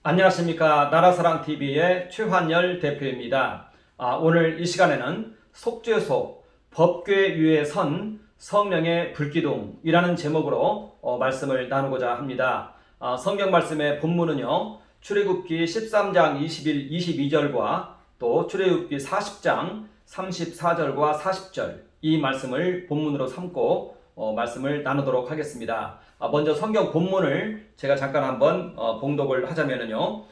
안녕하십니까. 나라사랑TV의 최환열 대표입니다. 오늘 이 시간에는 속죄소, 법궤 위에 선 성령의 불기둥이라는 제목으로 말씀을 나누고자 합니다. 성경 말씀의 본문은요, 출애굽기 13장 21, 22절과 또 출애굽기 40장 34절과 40절 이 말씀을 본문으로 삼고 말씀을 나누도록 하겠습니다. 먼저 성경 본문을 제가 잠깐 한번 봉독을 하자면요,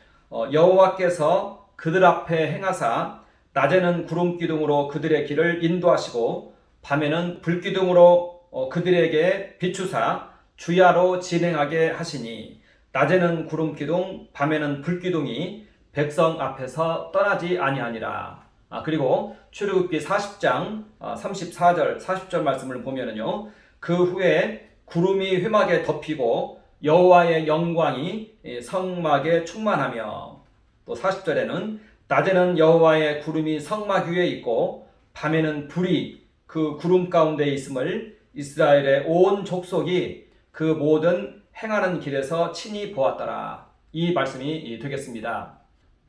여호와께서 그들 앞에 행하사 낮에는 구름 기둥으로 그들의 길을 인도하시고 밤에는 불 기둥으로 그들에게 비추사 주야로 진행하게 하시니 낮에는 구름 기둥 밤에는 불 기둥이 백성 앞에서 떠나지 아니하니라. 그리고 출애굽기 40장 34절 40절 말씀을 보면은요, 그 후에 구름이 회막에 덮이고 여호와의 영광이 성막에 충만하며, 또 40절에는 낮에는 여호와의 구름이 성막 위에 있고 밤에는 불이 그 구름 가운데 있음을 이스라엘의 온 족속이 그 모든 행하는 길에서 친히 보았더라. 이 말씀이 되겠습니다.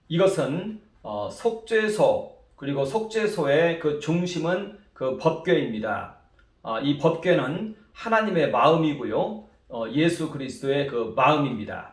이것은 속죄소, 그리고 속죄소의 그 중심은 그 법궤입니다. 이 법궤는 하나님의 마음이고요, 예수 그리스도의 그 마음입니다.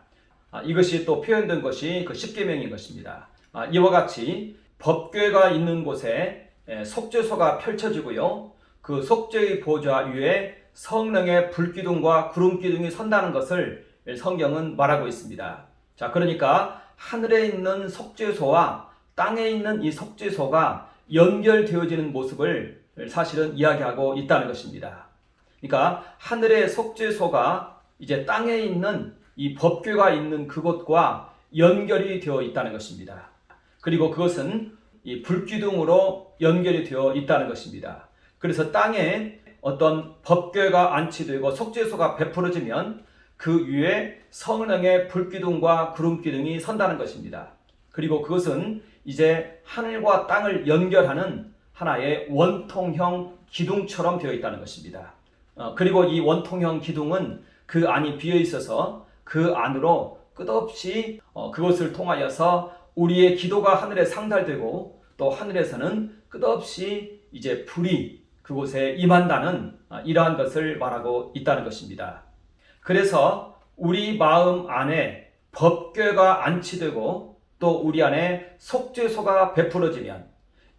이것이 또 표현된 것이 그 십계명인 것입니다. 이와 같이 법궤가 있는 곳에 속죄소가 펼쳐지고요, 그 속죄의 보좌 위에 성령의 불기둥과 구름기둥이 선다는 것을 성경은 말하고 있습니다. 자, 그러니까 하늘에 있는 속죄소와 땅에 있는 이 속죄소가 연결되어지는 모습을 사실은 이야기하고 있다는 것입니다. 그러니까 하늘의 속죄소가 이제 땅에 있는 이 법궤가 있는 그곳과 연결이 되어 있다는 것입니다. 그리고 그것은 이 불기둥으로 연결이 되어 있다는 것입니다. 그래서 땅에 어떤 법궤가 안치되고 속죄소가 베풀어지면 그 위에 성령의 불기둥과 구름기둥이 선다는 것입니다. 그리고 그것은 이제 하늘과 땅을 연결하는 하나의 원통형 기둥처럼 되어 있다는 것입니다. 그리고 이 원통형 기둥은 그 안이 비어 있어서 그 안으로 끝없이 그것을 통하여서 우리의 기도가 하늘에 상달되고, 또 하늘에서는 끝없이 이제 불이 그곳에 임한다는 이러한 것을 말하고 있다는 것입니다. 그래서 우리 마음 안에 법궤가 안치되고 또 우리 안에 속죄소가 베풀어지면,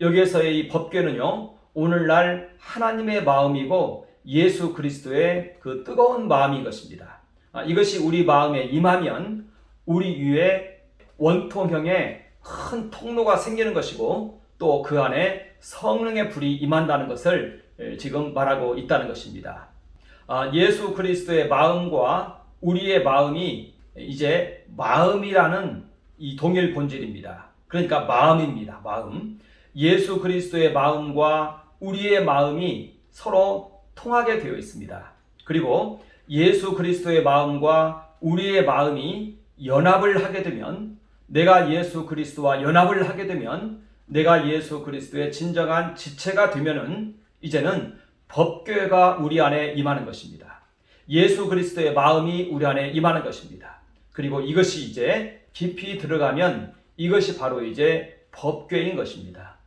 여기에서의 이 법궤는요, 오늘날 하나님의 마음이고 예수 그리스도의 그 뜨거운 마음인 것입니다. 이것이 우리 마음에 임하면 우리 위에 원통형의 큰 통로가 생기는 것이고, 또 그 안에 성령의 불이 임한다는 것을 지금 말하고 있다는 것입니다. 예수 그리스도의 마음과 우리의 마음이 이제 마음이라는 이 동일 본질입니다. 그러니까 마음입니다. 마음. 예수 그리스도의 마음과 우리의 마음이 서로 통하게 되어 있습니다. 그리고 예수 그리스도의 마음과 우리의 마음이 연합을 하게 되면, 내가 예수 그리스도와 연합을 하게 되면, 내가 예수 그리스도의 진정한 지체가 되면은 이제는 법궤가 우리 안에 임하는 것입니다. 예수 그리스도의 마음이 우리 안에 임하는 것입니다. 그리고 이것이 이제 깊이 들어가면 이것이 바로 이제 법궤인 것입니다.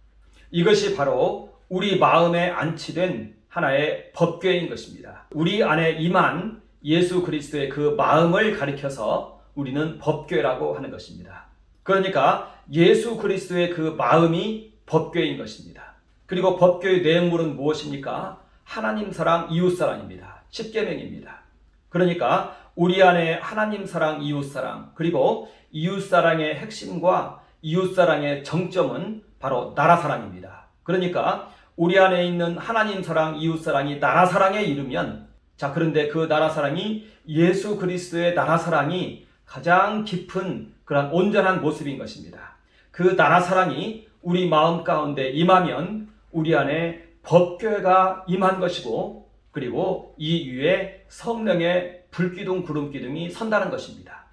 이것이 바로 우리 마음에 안치된 하나의 법궤인 것입니다. 우리 안에 임한 예수 그리스도의 그 마음을 가리켜서 우리는 법궤라고 하는 것입니다. 그러니까 예수 그리스도의 그 마음이 법궤인 것입니다. 그리고 법궤의 내용물은 무엇입니까? 하나님 사랑, 이웃 사랑입니다. 십계명입니다. 그러니까 우리 안에 하나님 사랑, 이웃 사랑, 그리고 이웃 사랑의 핵심과 이웃 사랑의 정점은 바로 나라 사랑입니다. 그러니까 우리 안에 있는 하나님 사랑, 이웃 사랑이 나라 사랑에 이르면, 자, 그런데 그 나라 사랑이 예수 그리스도의 나라 사랑이 가장 깊은 그런 온전한 모습인 것입니다. 그 나라 사랑이 우리 마음 가운데 임하면 우리 안에 법궤가 임한 것이고, 그리고 이 위에 성령의 불기둥, 구름기둥이 선다는 것입니다.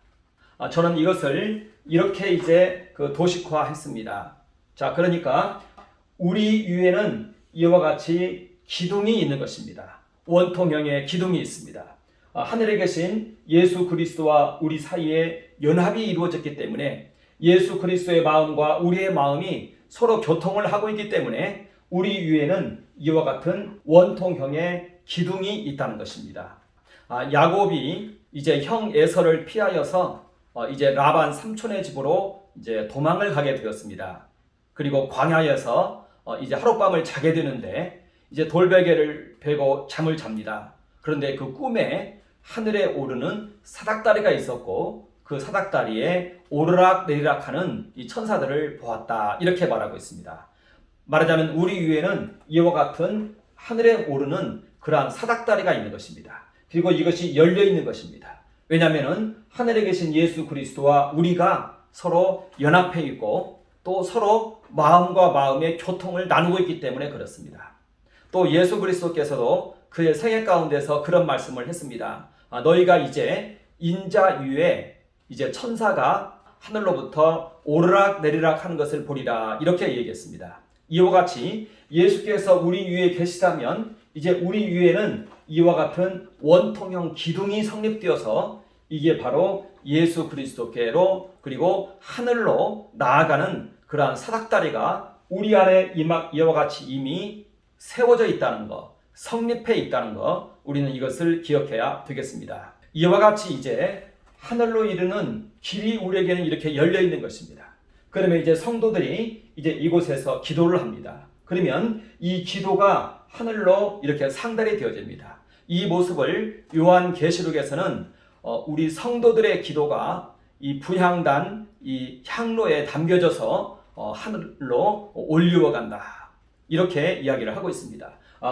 저는 이것을 이렇게 이제 도식화했습니다. 자, 그러니까 우리 위에는 이와 같이 기둥이 있는 것입니다. 원통형의 기둥이 있습니다. 하늘에 계신 예수 그리스도와 우리 사이에 연합이 이루어졌기 때문에 예수 그리스도의 마음과 우리의 마음이 서로 교통을 하고 있기 때문에 우리 위에는 이와 같은 원통형의 기둥이 있다는 것입니다. 야곱이 이제 형 에서를 피하여서 이제 라반 삼촌의 집으로 이제 도망을 가게 되었습니다. 그리고 광야에서 이제 하룻밤을 자게 되는데 이제 돌베개를 베고 잠을 잡니다. 그런데 그 꿈에 하늘에 오르는 사닥다리가 있었고 그 사닥다리에 오르락 내리락 하는 이 천사들을 보았다. 이렇게 말하고 있습니다. 말하자면 우리 위에는 이와 같은 하늘에 오르는 그러한 사닥다리가 있는 것입니다. 그리고 이것이 열려 있는 것입니다. 왜냐하면 하늘에 계신 예수 그리스도와 우리가 서로 연합해 있고 또 서로 마음과 마음의 교통을 나누고 있기 때문에 그렇습니다. 또 예수 그리스도께서도 그의 생애 가운데서 그런 말씀을 했습니다. 너희가 이제 인자 위에 이제 천사가 하늘로부터 오르락 내리락 하는 것을 보리라. 이렇게 얘기했습니다. 이와 같이 예수께서 우리 위에 계시다면 이제 우리 위에는 이와 같은 원통형 기둥이 성립되어서 이게 바로 예수 그리스도께로 그리고 하늘로 나아가는 그러한 사닥다리가 우리 안에 이와 같이 이미 세워져 있다는 것, 성립해 있다는 것, 우리는 이것을 기억해야 되겠습니다. 이와 같이 이제 하늘로 이르는 길이 우리에게는 이렇게 열려 있는 것입니다. 그러면 이제 성도들이 이제 이곳에서 기도를 합니다. 그러면 이 기도가 하늘로 이렇게 상달이 되어집니다. 이 모습을 요한계시록에서는 우리 성도들의 기도가 이 부향단, 이 향로에 담겨져서 하늘로 올리워 간다. 이렇게 이야기를 하고 있습니다.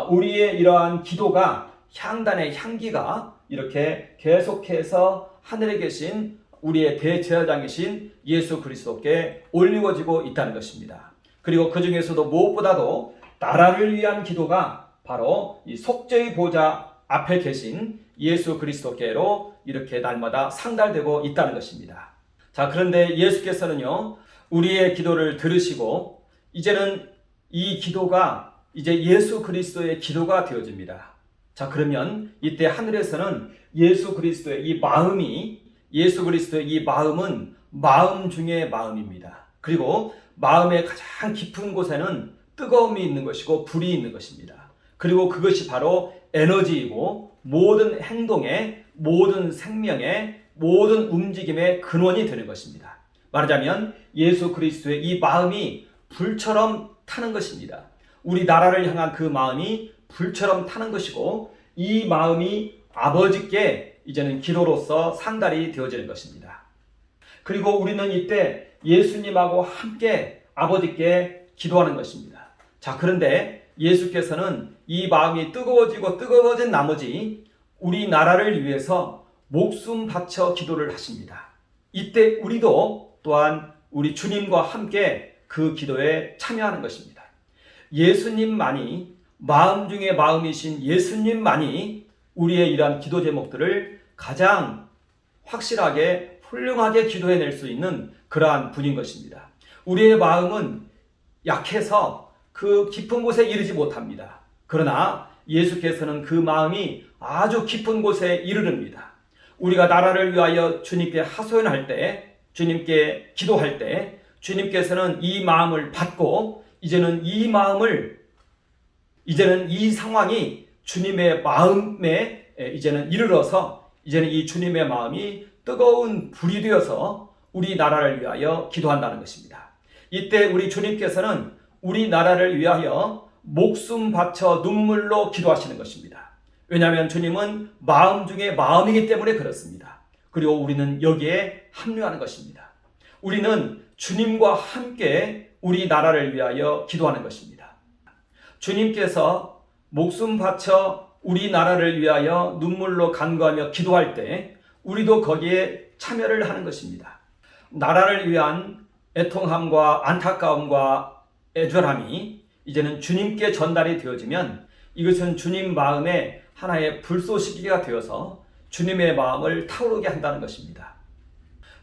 우리의 이러한 기도가 향단의 향기가 이렇게 계속해서 하늘에 계신 우리의 대제사장이신 예수 그리스도께 올리워지고 있다는 것입니다. 그리고 그 중에서도 무엇보다도 나라를 위한 기도가 바로 이 속죄의 보좌 앞에 계신 예수 그리스도께로 이렇게 날마다 상달되고 있다는 것입니다. 자, 그런데 예수께서는요, 우리의 기도를 들으시고 이제는 이 기도가 이제 예수 그리스도의 기도가 되어집니다. 자, 그러면 이때 하늘에서는 예수 그리스도의 이 마음이 예수 그리스도의 이 마음은 마음 중의 마음입니다. 그리고 마음의 가장 깊은 곳에는 뜨거움이 있는 것이고 불이 있는 것입니다. 그리고 그것이 바로 에너지이고 모든 행동의, 모든 생명의, 모든 움직임의 근원이 되는 것입니다. 말하자면 예수 그리스도의 이 마음이 불처럼 타는 것입니다. 우리 나라를 향한 그 마음이 불처럼 타는 것이고 이 마음이 아버지께 이제는 기도로서 상달이 되어지는 것입니다. 그리고 우리는 이때 예수님하고 함께 아버지께 기도하는 것입니다. 자, 그런데 예수께서는 이 마음이 뜨거워지고 뜨거워진 나머지 우리 나라를 위해서 목숨 바쳐 기도를 하십니다. 이때 우리도 또한 우리 주님과 함께 그 기도에 참여하는 것입니다. 예수님만이 마음 중에 마음이신 예수님만이 우리의 이러한 기도 제목들을 가장 확실하게 훌륭하게 기도해낼 수 있는 그러한 분인 것입니다. 우리의 마음은 약해서 그 깊은 곳에 이르지 못합니다. 그러나 예수께서는 그 마음이 아주 깊은 곳에 이르릅니다. 우리가 나라를 위하여 주님께 하소연할 때, 주님께 기도할 때 주님께서는 이 마음을 받고 이제는 이 상황이 주님의 마음에 이제는 이르러서 이제는 이 주님의 마음이 뜨거운 불이 되어서 우리 나라를 위하여 기도한다는 것입니다. 이때 우리 주님께서는 우리 나라를 위하여 목숨 바쳐 눈물로 기도하시는 것입니다. 왜냐하면 주님은 마음 중에 마음이기 때문에 그렇습니다. 그리고 우리는 여기에 합류하는 것입니다. 우리는 주님과 함께 우리 나라를 위하여 기도하는 것입니다. 주님께서 목숨 바쳐 우리 나라를 위하여 눈물로 간구하며 기도할 때 우리도 거기에 참여를 하는 것입니다. 나라를 위한 애통함과 안타까움과 애절함이 이제는 주님께 전달이 되어지면 이것은 주님 마음에 하나의 불쏘시개가 되어서 주님의 마음을 타오르게 한다는 것입니다.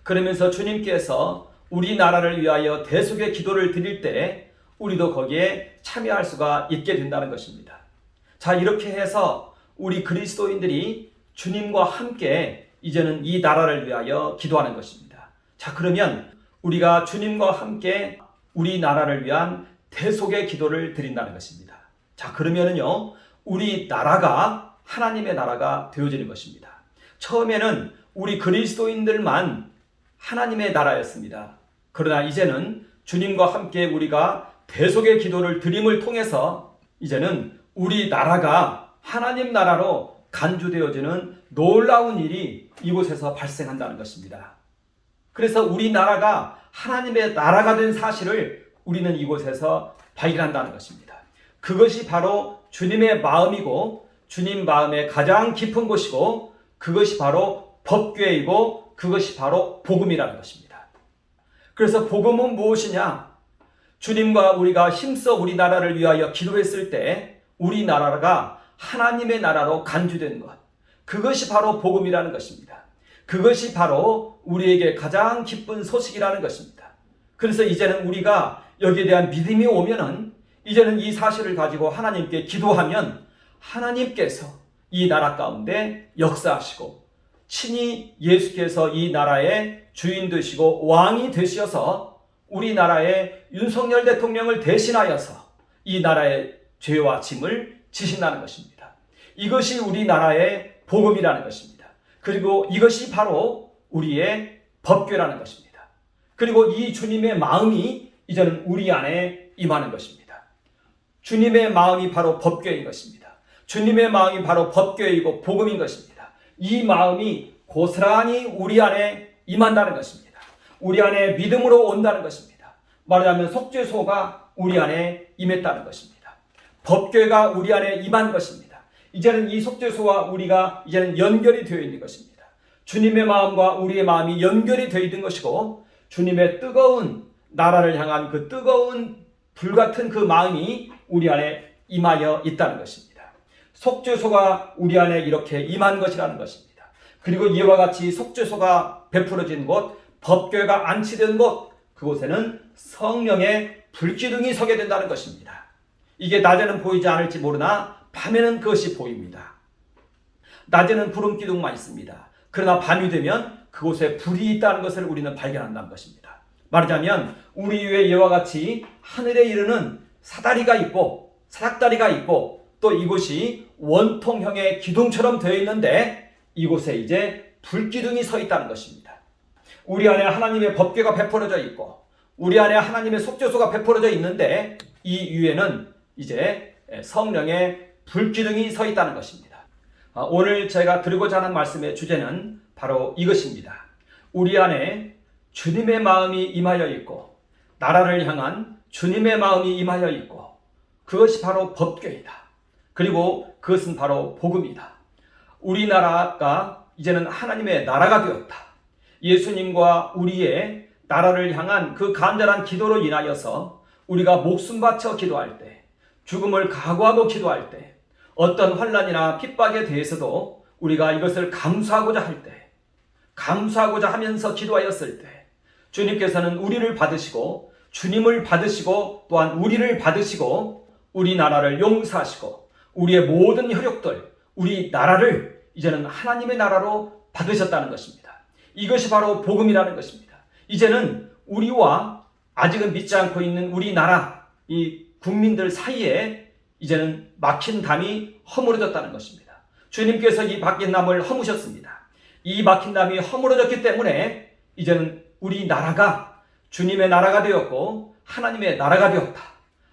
그러면서 주님께서 우리 나라를 위하여 대속의 기도를 드릴 때 우리도 거기에 참여할 수가 있게 된다는 것입니다. 자, 이렇게 해서 우리 그리스도인들이 주님과 함께 이제는 이 나라를 위하여 기도하는 것입니다. 자, 그러면 우리가 주님과 함께 우리 나라를 위한 대속의 기도를 드린다는 것입니다. 자, 그러면은요, 우리 나라가 하나님의 나라가 되어지는 것입니다. 처음에는 우리 그리스도인들만 하나님의 나라였습니다. 그러나 이제는 주님과 함께 우리가 대속의 기도를 드림을 통해서 이제는 우리 나라가 하나님 나라로 간주되어지는 놀라운 일이 이곳에서 발생한다는 것입니다. 그래서 우리 나라가 하나님의 나라가 된 사실을 우리는 이곳에서 발견한다는 것입니다. 그것이 바로 주님의 마음이고 주님 마음의 가장 깊은 곳이고 그것이 바로 법궤이고 그것이 바로 복음이라는 것입니다. 그래서 복음은 무엇이냐? 주님과 우리가 힘써 우리 나라를 위하여 기도했을 때 우리 나라가 하나님의 나라로 간주된 것, 그것이 바로 복음이라는 것입니다. 그것이 바로 우리에게 가장 기쁜 소식이라는 것입니다. 그래서 이제는 우리가 여기에 대한 믿음이 오면은 이제는 이 사실을 가지고 하나님께 기도하면 하나님께서 이 나라 가운데 역사하시고 친히 예수께서 이 나라의 주인 되시고 왕이 되셔서 우리나라의 윤석열 대통령을 대신하여서 이 나라의 죄와 짐을 지신다는 것입니다. 이것이 우리나라의 복음이라는 것입니다. 그리고 이것이 바로 우리의 법궤라는 것입니다. 그리고 이 주님의 마음이 이제는 우리 안에 임하는 것입니다. 주님의 마음이 바로 법궤인 것입니다. 주님의 마음이 바로 법궤이고 복음인 것입니다. 이 마음이 고스란히 우리 안에 임한다는 것입니다. 우리 안에 믿음으로 온다는 것입니다. 말하자면 속죄소가 우리 안에 임했다는 것입니다. 법궤가 우리 안에 임한 것입니다. 이제는 이 속죄소와 우리가 이제는 연결이 되어 있는 것입니다. 주님의 마음과 우리의 마음이 연결이 되어 있는 것이고 주님의 뜨거운 나라를 향한 그 뜨거운 불같은 그 마음이 우리 안에 임하여 있다는 것입니다. 속죄소가 우리 안에 이렇게 임한 것이라는 것입니다. 그리고 이와 같이 속죄소가 베풀어진 곳, 법궤가 안치된 곳, 그곳에는 성령의 불기둥이 서게 된다는 것입니다. 이게 낮에는 보이지 않을지 모르나 밤에는 그것이 보입니다. 낮에는 구름 기둥만 있습니다. 그러나 밤이 되면 그곳에 불이 있다는 것을 우리는 발견한다는 것입니다. 말하자면 우리 위에 이와 같이 하늘에 이르는 사다리가 있고 사닥다리가 있고 또 이곳이 원통형의 기둥처럼 되어 있는데 이곳에 이제 불기둥이 서 있다는 것입니다. 우리 안에 하나님의 법궤가 베풀어져 있고 우리 안에 하나님의 속죄소가 베풀어져 있는데 이 위에는 이제 성령의 불기둥이 서 있다는 것입니다. 오늘 제가 드리고자 하는 말씀의 주제는 바로 이것입니다. 우리 안에 주님의 마음이 임하여 있고 나라를 향한 주님의 마음이 임하여 있고 그것이 바로 법궤이다. 그리고 그것은 바로 복음이다. 우리나라가 이제는 하나님의 나라가 되었다. 예수님과 우리의 나라를 향한 그 간절한 기도로 인하여서 우리가 목숨 바쳐 기도할 때, 죽음을 각오하고 기도할 때, 어떤 환난이나 핍박에 대해서도 우리가 이것을 감수하고자 할 때, 감수하고자 하면서 기도하였을 때 주님께서는 우리를 받으시고 주님을 받으시고 또한 우리를 받으시고 우리나라를 용서하시고 우리의 모든 혈육들, 우리 나라를 이제는 하나님의 나라로 받으셨다는 것입니다. 이것이 바로 복음이라는 것입니다. 이제는 우리와 아직은 믿지 않고 있는 우리나라 이 국민들 사이에 이제는 막힌 담이 허물어졌다는 것입니다. 주님께서 이 막힌 담을 허무셨습니다. 이 막힌 담이 허물어졌기 때문에 이제는 우리나라가 주님의 나라가 되었고 하나님의 나라가 되었다.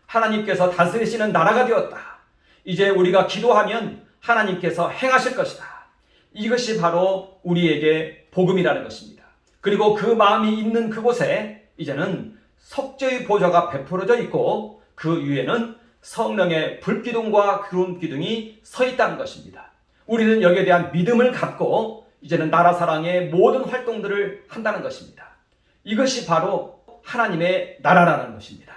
하나님께서 다스리시는 나라가 되었다. 이제 우리가 기도하면 하나님께서 행하실 것이다. 이것이 바로 우리에게 복음이라는 것입니다. 그리고 그 마음이 있는 그곳에 이제는 속죄의 보좌가 베풀어져 있고 그 위에는 성령의 불기둥과 구름기둥이 서 있다는 것입니다. 우리는 여기에 대한 믿음을 갖고 이제는 나라 사랑의 모든 활동들을 한다는 것입니다. 이것이 바로 하나님의 나라라는 것입니다.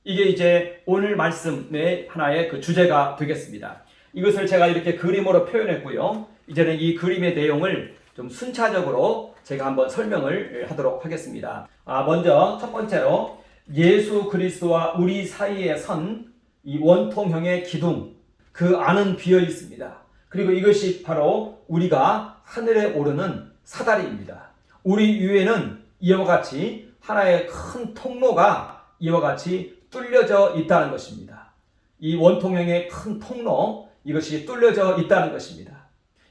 이게 이제 오늘 말씀의 하나의 그 주제가 되겠습니다. 이것을 제가 이렇게 그림으로 표현했고요. 이제는 이 그림의 내용을 좀 순차적으로 제가 한번 설명을 하도록 하겠습니다. 먼저 첫 번째로 예수 그리스도와 우리 사이에 선 이 원통형의 기둥, 그 안은 비어 있습니다. 그리고 이것이 바로 우리가 하늘에 오르는 사다리입니다. 우리 위에는 이와 같이 하나의 큰 통로가 이와 같이 뚫려져 있다는 것입니다. 이 원통형의 큰 통로, 이것이 뚫려져 있다는 것입니다.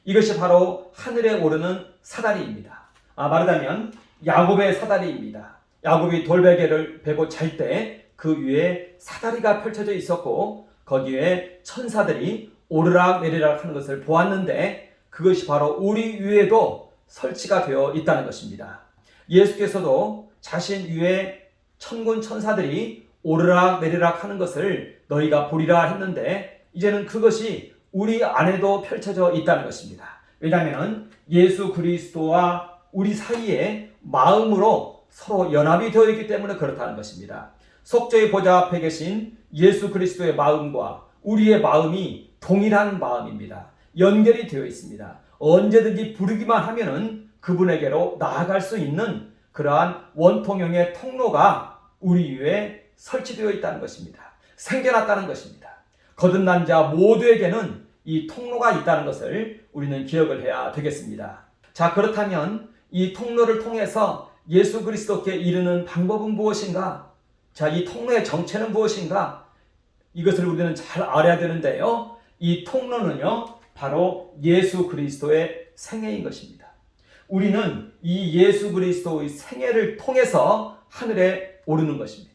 이것이 바로 하늘에 오르는 사다리입니다. 말하자면 야곱의 사다리입니다. 야곱이 돌베개를 베고 잘 때 그 위에 사다리가 펼쳐져 있었고 거기에 천사들이 오르락 내리락 하는 것을 보았는데 그것이 바로 우리 위에도 설치가 되어 있다는 것입니다. 예수께서도 자신 위에 천군 천사들이 오르락 내리락 하는 것을 너희가 보리라 했는데 이제는 그것이 우리 안에도 펼쳐져 있다는 것입니다. 왜냐하면 예수 그리스도와 우리 사이에 마음으로 서로 연합이 되어 있기 때문에 그렇다는 것입니다. 속죄의 보좌 앞에 계신 예수 그리스도의 마음과 우리의 마음이 동일한 마음입니다. 연결이 되어 있습니다. 언제든지 부르기만 하면은 그분에게로 나아갈 수 있는 그러한 원통형의 통로가 우리 위에 설치되어 있다는 것입니다. 생겨났다는 것입니다. 거듭난 자 모두에게는 이 통로가 있다는 것을 우리는 기억을 해야 되겠습니다. 자, 그렇다면 이 통로를 통해서 예수 그리스도께 이르는 방법은 무엇인가? 자, 이 통로의 정체는 무엇인가? 이것을 우리는 잘 알아야 되는데요. 이 통로는요, 바로 예수 그리스도의 생애인 것입니다. 우리는 이 예수 그리스도의 생애를 통해서 하늘에 오르는 것입니다.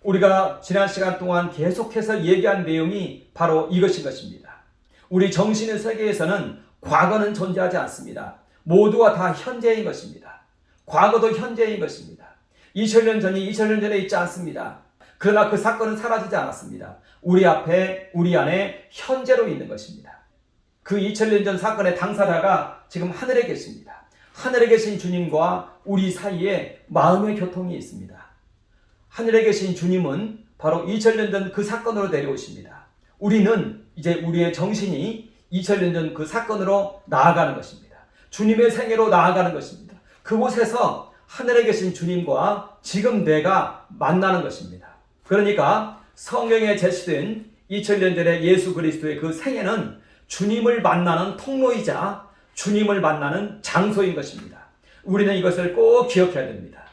우리가 지난 시간 동안 계속해서 얘기한 내용이 바로 이것인 것입니다. 우리 정신의 세계에서는 과거는 존재하지 않습니다. 모두가 다 현재인 것입니다. 과거도 현재인 것입니다. 2000년 전이 2000년 전에 있지 않습니다. 그러나 그 사건은 사라지지 않았습니다. 우리 앞에, 우리 안에 현재로 있는 것입니다. 그 2000년 전 사건의 당사자가 지금 하늘에 계십니다. 하늘에 계신 주님과 우리 사이에 마음의 교통이 있습니다. 하늘에 계신 주님은 바로 2000년 전 그 사건으로 내려오십니다. 우리는 이제 우리의 정신이 2000년 전 그 사건으로 나아가는 것입니다. 주님의 생애로 나아가는 것입니다. 그곳에서 하늘에 계신 주님과 지금 내가 만나는 것입니다. 그러니까 성경에 제시된 2000년 전의 예수 그리스도의 그 생애는 주님을 만나는 통로이자 주님을 만나는 장소인 것입니다. 우리는 이것을 꼭 기억해야 됩니다.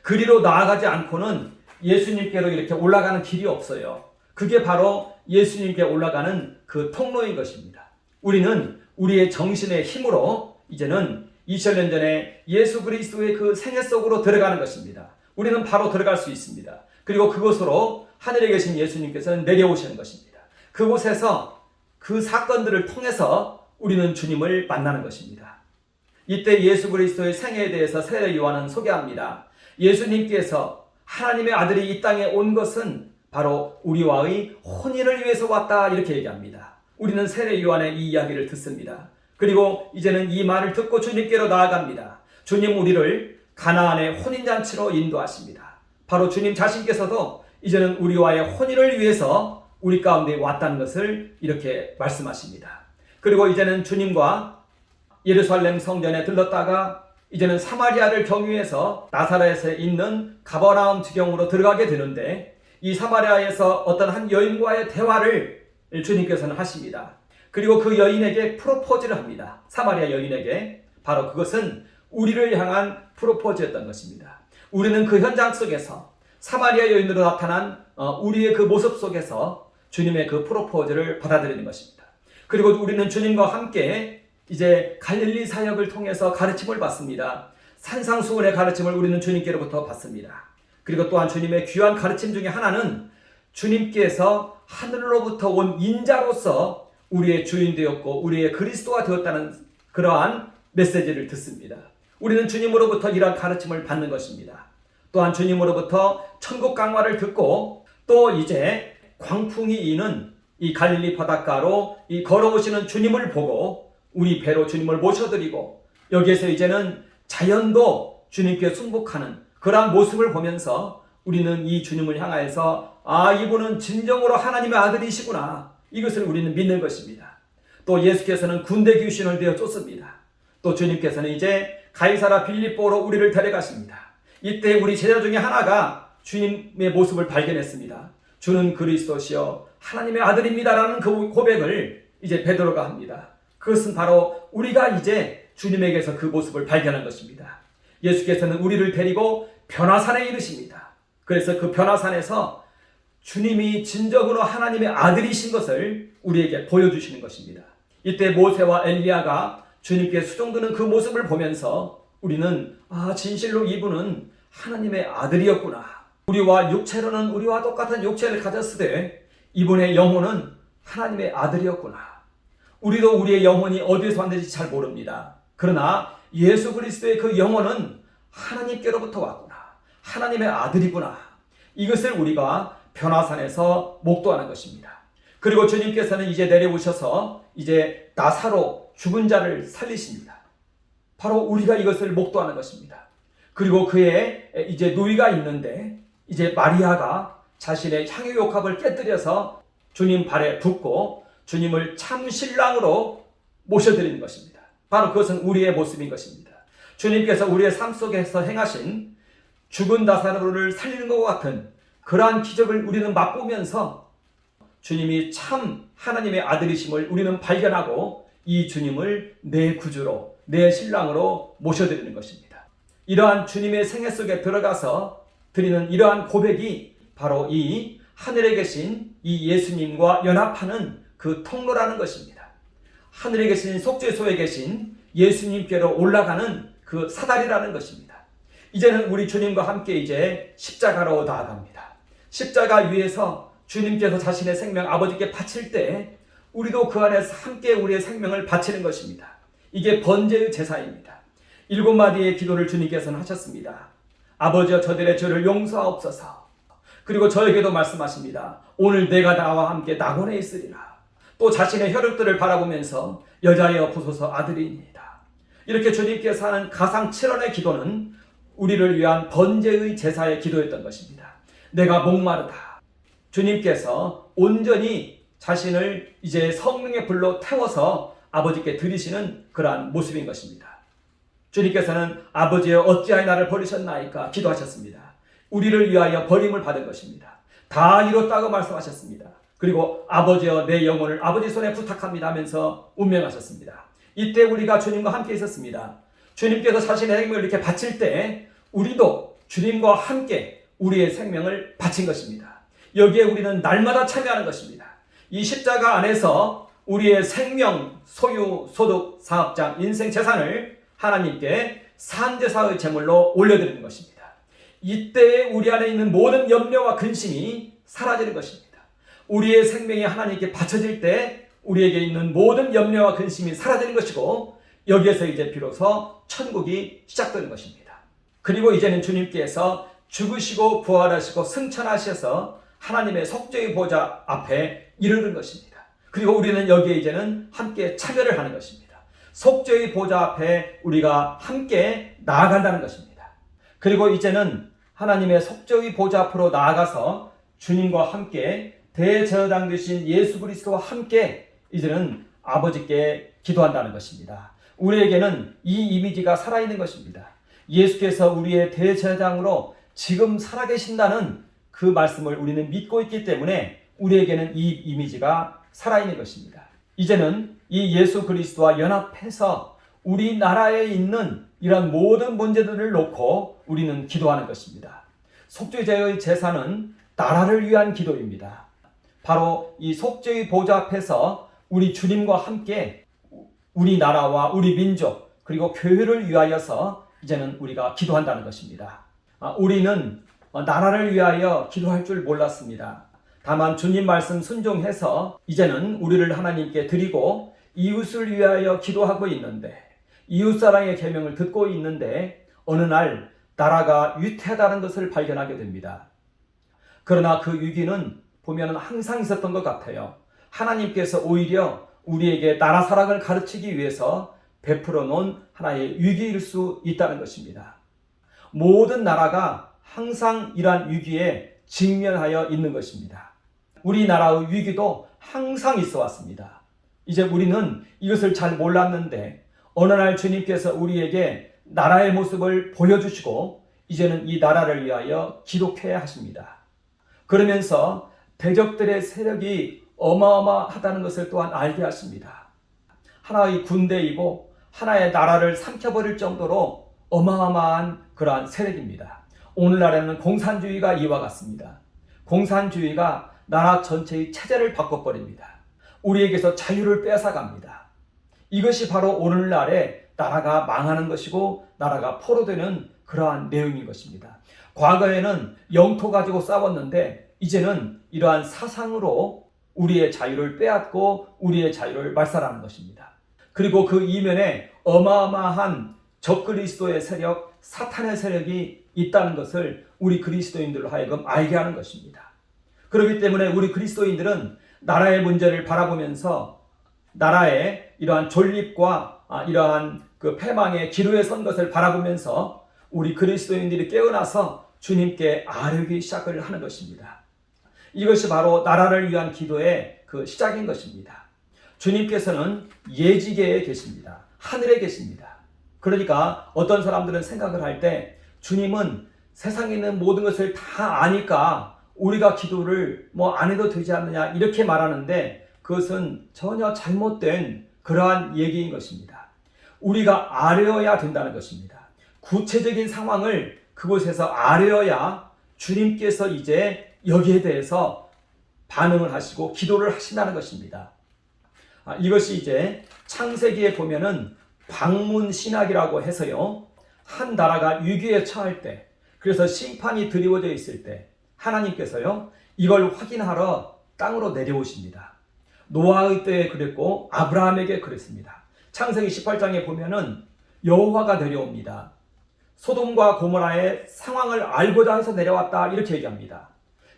그리로 나아가지 않고는 예수님께로 이렇게 올라가는 길이 없어요. 그게 바로 예수님께 올라가는 그 통로인 것입니다. 우리는 우리의 정신의 힘으로 이제는 2000년 전에 예수 그리스도의 그 생애 속으로 들어가는 것입니다. 우리는 바로 들어갈 수 있습니다. 그리고 그곳으로 하늘에 계신 예수님께서는 내려오시는 것입니다. 그곳에서 그 사건들을 통해서 우리는 주님을 만나는 것입니다. 이때 예수 그리스도의 생애에 대해서 세례 요한은 소개합니다. 예수님께서 하나님의 아들이 이 땅에 온 것은 바로 우리와의 혼인을 위해서 왔다 이렇게 얘기합니다. 우리는 세례 요한의 이 이야기를 듣습니다. 그리고 이제는 이 말을 듣고 주님께로 나아갑니다. 주님 우리를 가나안의 혼인잔치로 인도하십니다. 바로 주님 자신께서도 이제는 우리와의 혼인을 위해서 우리 가운데 왔다는 것을 이렇게 말씀하십니다. 그리고 이제는 주님과 예루살렘 성전에 들렀다가 이제는 사마리아를 경유해서 나사렛에 있는 가버나움 지경으로 들어가게 되는데 이 사마리아에서 어떤 한 여인과의 대화를 주님께서는 하십니다. 그리고 그 여인에게 프로포즈를 합니다. 사마리아 여인에게. 바로 그것은 우리를 향한 프로포즈였던 것입니다. 우리는 그 현장 속에서 사마리아 여인으로 나타난 우리의 그 모습 속에서 주님의 그 프로포즈를 받아들이는 것입니다. 그리고 우리는 주님과 함께 이제 갈릴리 사역을 통해서 가르침을 받습니다. 산상수훈의 가르침을 우리는 주님께로부터 받습니다. 그리고 또한 주님의 귀한 가르침 중에 하나는 주님께서 하늘로부터 온 인자로서 우리의 주인 되었고 우리의 그리스도가 되었다는 그러한 메시지를 듣습니다. 우리는 주님으로부터 이러한 가르침을 받는 것입니다. 또한 주님으로부터 천국 강화를 듣고 또 이제 광풍이 이는 이 갈릴리 바닷가로 이 걸어오시는 주님을 보고 우리 배로 주님을 모셔드리고 여기에서 이제는 자연도 주님께 순복하는 그러한 모습을 보면서 우리는 이 주님을 향하여서 이분은 진정으로 하나님의 아들이시구나 이것을 우리는 믿는 것입니다. 또 예수께서는 군대 귀신을 되어 쫓습니다. 또 주님께서는 이제 가이사라 빌립보로 우리를 데려가십니다. 이때 우리 제자 중에 하나가 주님의 모습을 발견했습니다. 주는 그리스도시요 하나님의 아들입니다라는 그 고백을 이제 베드로가 합니다. 그것은 바로 우리가 이제 주님에게서 그 모습을 발견한 것입니다. 예수께서는 우리를 데리고 변화산에 이르십니다. 그래서 그 변화산에서 주님이 진정으로 하나님의 아들이신 것을 우리에게 보여주시는 것입니다. 이때 모세와 엘리야가 주님께 수종드는 그 모습을 보면서 우리는 진실로 이분은 하나님의 아들이었구나. 우리와 육체로는 우리와 똑같은 육체를 가졌으되 이분의 영혼은 하나님의 아들이었구나. 우리도 우리의 영혼이 어디에서 왔는지 잘 모릅니다. 그러나 예수 그리스도의 그 영혼은 하나님께로부터 왔구나. 하나님의 아들이구나. 이것을 우리가 변화산에서 목도하는 것입니다. 그리고 주님께서는 이제 내려오셔서 이제 나사로 죽은 자를 살리십니다. 바로 우리가 이것을 목도하는 것입니다. 그리고 그의 이제 누이가 있는데 이제 마리아가 자신의 향유옥합을 깨뜨려서 주님 발에 붓고 주님을 참 신랑으로 모셔드리는 것입니다. 바로 그것은 우리의 모습인 것입니다. 주님께서 우리의 삶 속에서 행하신 죽은 나사로를 살리는 것과 같은 그러한 기적을 우리는 맛보면서 주님이 참 하나님의 아들이심을 우리는 발견하고 이 주님을 내 구주로, 내 신랑으로 모셔드리는 것입니다. 이러한 주님의 생애 속에 들어가서 드리는 이러한 고백이 바로 이 하늘에 계신 이 예수님과 연합하는 그 통로라는 것입니다. 하늘에 계신 속죄소에 계신 예수님께로 올라가는 그 사다리라는 것입니다. 이제는 우리 주님과 함께 이제 십자가로 나아갑니다. 십자가 위에서 주님께서 자신의 생명 아버지께 바칠 때 우리도 그 안에서 함께 우리의 생명을 바치는 것입니다. 이게 번제의 제사입니다. 7마디의 기도를 주님께서는 하셨습니다. 아버지여 저들의 죄를 용서하옵소서. 그리고 저에게도 말씀하십니다. 오늘 내가 나와 함께 낙원에 있으리라. 또 자신의 혈육들을 바라보면서 여자여 보소서 아들이니이다. 이렇게 주님께서 하는 가상 7원의 기도는 우리를 위한 번제의 제사의 기도였던 것입니다. 내가 목마르다. 주님께서 온전히 자신을 이제 성령의 불로 태워서 아버지께 드리시는 그러한 모습인 것입니다. 주님께서는 아버지여 어찌하여 나를 버리셨나이까 기도하셨습니다. 우리를 위하여 버림을 받은 것입니다. 다 이뤘다고 말씀하셨습니다. 그리고 아버지여 내 영혼을 아버지 손에 부탁합니다 하면서 운명하셨습니다. 이때 우리가 주님과 함께 있었습니다. 주님께서 자신의 생명을 이렇게 바칠 때 우리도 주님과 함께 우리의 생명을 바친 것입니다. 여기에 우리는 날마다 참여하는 것입니다. 이 십자가 안에서 우리의 생명, 소유, 소득, 사업장, 인생, 재산을 하나님께 산제사의 제물로 올려드리는 것입니다. 이때에 우리 안에 있는 모든 염려와 근심이 사라지는 것입니다. 우리의 생명이 하나님께 바쳐질 때 우리에게 있는 모든 염려와 근심이 사라지는 것이고 여기에서 이제 비로소 천국이 시작되는 것입니다. 그리고 이제는 주님께서 죽으시고 부활하시고 승천하셔서 하나님의 속죄의 보좌 앞에 이르는 것입니다. 그리고 우리는 여기에 이제는 함께 참여를 하는 것입니다. 속죄의 보좌 앞에 우리가 함께 나아간다는 것입니다. 그리고 이제는 하나님의 속죄의 보좌 앞으로 나아가서 주님과 함께 대제사장 되신 예수 그리스도와 함께 이제는 아버지께 기도한다는 것입니다. 우리에게는 이 이미지가 살아있는 것입니다. 예수께서 우리의 대제사장으로 지금 살아계신다는 그 말씀을 우리는 믿고 있기 때문에 우리에게는 이 이미지가 살아있는 것입니다. 이제는 이 예수 그리스도와 연합해서 우리나라에 있는 이런 모든 문제들을 놓고 우리는 기도하는 것입니다. 속죄제의 제사는 나라를 위한 기도입니다. 바로 이 속죄의 보좌 앞에서 우리 주님과 함께 우리나라와 우리 민족 그리고 교회를 위하여서 이제는 우리가 기도한다는 것입니다. 우리는 나라를 위하여 기도할 줄 몰랐습니다. 다만 주님 말씀 순종해서 이제는 우리를 하나님께 드리고 이웃을 위하여 기도하고 있는데 이웃사랑의 계명을 듣고 있는데 어느 날 나라가 위태하다는 것을 발견하게 됩니다. 그러나 그 위기는 보면 항상 있었던 것 같아요. 하나님께서 오히려 우리에게 나라 사랑을 가르치기 위해서 베풀어 놓은 하나의 위기일 수 있다는 것입니다. 모든 나라가 항상 이러한 위기에 직면하여 있는 것입니다. 우리나라의 위기도 항상 있어 왔습니다. 이제 우리는 이것을 잘 몰랐는데 어느 날 주님께서 우리에게 나라의 모습을 보여주시고 이제는 이 나라를 위하여 기록해야 하십니다. 그러면서 대적들의 세력이 어마어마하다는 것을 또한 알게 하십니다. 하나의 군대이고 하나의 나라를 삼켜버릴 정도로 어마어마한 그러한 세력입니다. 오늘날에는 공산주의가 이와 같습니다. 공산주의가 나라 전체의 체제를 바꿔버립니다. 우리에게서 자유를 뺏어갑니다. 이것이 바로 오늘날의 나라가 망하는 것이고 나라가 포로되는 그러한 내용인 것입니다. 과거에는 영토 가지고 싸웠는데 이제는 이러한 사상으로 우리의 자유를 빼앗고 우리의 자유를 말살하는 것입니다. 그리고 그 이면에 어마어마한 적그리스도의 세력, 사탄의 세력이 있다는 것을 우리 그리스도인들로 하여금 알게 하는 것입니다. 그렇기 때문에 우리 그리스도인들은 나라의 문제를 바라보면서 나라의 이러한 존립과 이러한 그 패망의 기로에 선 것을 바라보면서 우리 그리스도인들이 깨어나서 주님께 아뢰기 시작을 하는 것입니다. 이것이 바로 나라를 위한 기도의 그 시작인 것입니다. 주님께서는 예지계에 계십니다. 하늘에 계십니다. 그러니까 어떤 사람들은 생각을 할 때 주님은 세상에 있는 모든 것을 다 아니까 우리가 기도를 안 해도 되지 않느냐 이렇게 말하는데 그것은 전혀 잘못된 그러한 얘기인 것입니다. 우리가 아뢰어야 된다는 것입니다. 구체적인 상황을 그곳에서 아뢰어야 주님께서 이제 여기에 대해서 반응을 하시고 기도를 하신다는 것입니다. 이것이 이제 창세기에 보면은 방문신학이라고 해서요. 한 나라가 위기에 처할 때, 그래서 심판이 드리워져 있을 때 하나님께서요. 이걸 확인하러 땅으로 내려오십니다. 노아의 때에 그랬고 아브라함에게 그랬습니다. 창세기 18장에 보면은 여호와가 내려옵니다. 소돔과 고모라의 상황을 알고자 해서 내려왔다 이렇게 얘기합니다.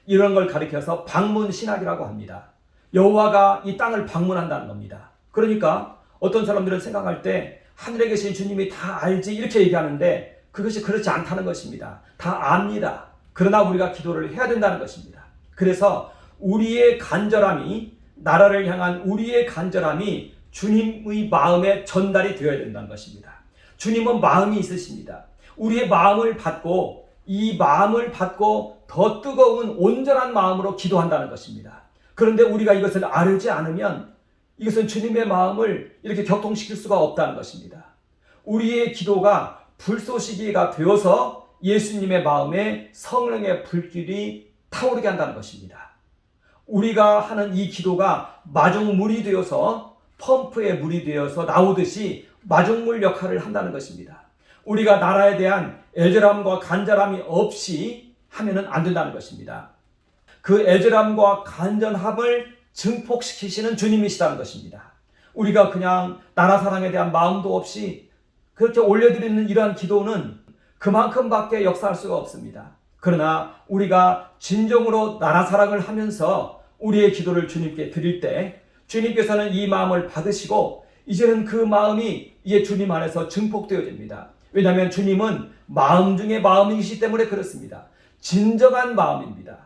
이런 걸 가리켜서 방문신학이라고 합니다. 여호와가 이 땅을 방문한다는 겁니다. 그러니까 어떤 사람들은 생각할 때 하늘에 계신 주님이 다 알지 이렇게 얘기하는데 그것이 그렇지 않다는 것입니다. 다 압니다. 그러나 우리가 기도를 해야 된다는 것입니다. 그래서 우리의 간절함이 나라를 향한 우리의 간절함이 주님의 마음에 전달이 되어야 된다는 것입니다. 주님은 마음이 있으십니다. 우리의 마음을 받고 이 마음을 받고 더 뜨거운 온전한 마음으로 기도한다는 것입니다. 그런데 우리가 이것을 아뢰지 않으면 이것은 주님의 마음을 이렇게 격통시킬 수가 없다는 것입니다. 우리의 기도가 불쏘시개가 되어서 예수님의 마음에 성령의 불길이 타오르게 한다는 것입니다. 우리가 하는 이 기도가 마중물이 되어서 펌프에 물이 되어서 나오듯이 마중물 역할을 한다는 것입니다. 우리가 나라에 대한 애절함과 간절함이 없이 하면은 안 된다는 것입니다. 그 애절함과 간절함을 증폭시키시는 주님이시다는 것입니다. 우리가 그냥 나라 사랑에 대한 마음도 없이 그렇게 올려드리는 이러한 기도는 그만큼밖에 역사할 수가 없습니다. 그러나 우리가 진정으로 나라 사랑을 하면서 우리의 기도를 주님께 드릴 때 주님께서는 이 마음을 받으시고 이제는 그 마음이 이제 주님 안에서 증폭되어집니다. 왜냐하면 주님은 마음 중에 마음이시기 때문에 그렇습니다. 진정한 마음입니다.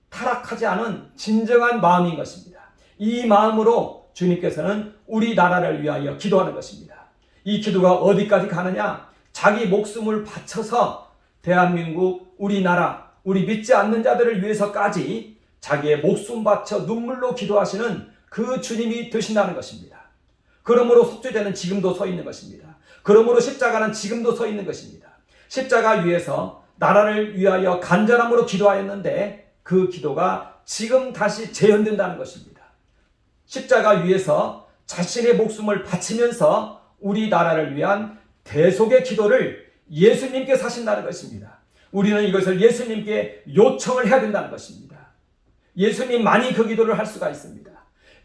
타락하지 않은 진정한 마음인 것입니다. 이 마음으로 주님께서는 우리 나라를 위하여 기도하는 것입니다. 이 기도가 어디까지 가느냐? 자기 목숨을 바쳐서 대한민국, 우리나라, 우리 믿지 않는 자들을 위해서까지 자기의 목숨 바쳐 눈물로 기도하시는 그 주님이 되신다는 것입니다. 그러므로 속죄제는 지금도 서 있는 것입니다. 그러므로 십자가는 지금도 서 있는 것입니다. 십자가 위에서 나라를 위하여 간절함으로 기도하였는데 그 기도가 지금 다시 재현된다는 것입니다. 십자가 위에서 자신의 목숨을 바치면서 우리 나라를 위한 대속의 기도를 예수님께서 하신다는 것입니다. 우리는 이것을 예수님께 요청을 해야 된다는 것입니다. 예수님만이 그 기도를 할 수가 있습니다.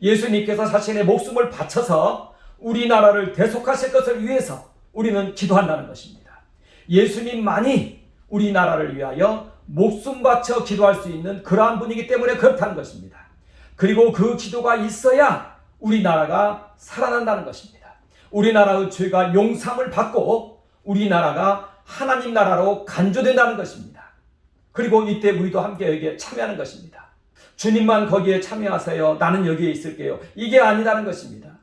예수님께서 자신의 목숨을 바쳐서 우리 나라를 대속하실 것을 위해서 우리는 기도한다는 것입니다. 예수님만이 우리 나라를 위하여 목숨 바쳐 기도할 수 있는 그러한 분이기 때문에 그렇다는 것입니다. 그리고 그 기도가 있어야 우리 나라가 살아난다는 것입니다. 우리나라의 죄가 용서함을 받고 우리나라가 하나님 나라로 간주된다는 것입니다. 그리고 이때 우리도 함께 여기에 참여하는 것입니다. 주님만 거기에 참여하세요. 나는 여기에 있을게요. 이게 아니라는 것입니다.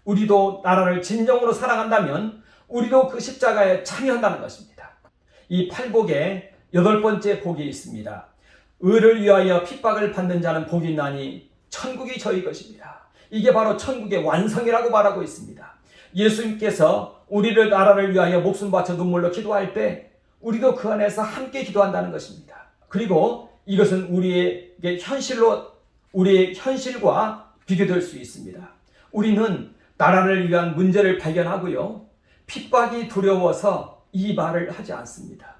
우리도 나라를 진정으로 사랑한다면 우리도 그 십자가에 참여한다는 것입니다. 이 팔복에 8번째 복이 있습니다. 의를 위하여 핍박을 받는 자는 복이 있나니 천국이 저희 것입니다. 이게 바로 천국의 완성이라고 말하고 있습니다. 예수님께서 우리를 나라를 위하여 목숨 바쳐 눈물로 기도할 때 우리도 그 안에서 함께 기도한다는 것입니다. 그리고 이것은 우리의 현실과 비교될 수 있습니다. 우리는 나라를 위한 문제를 발견하고요, 핍박이 두려워서 이 말을 하지 않습니다.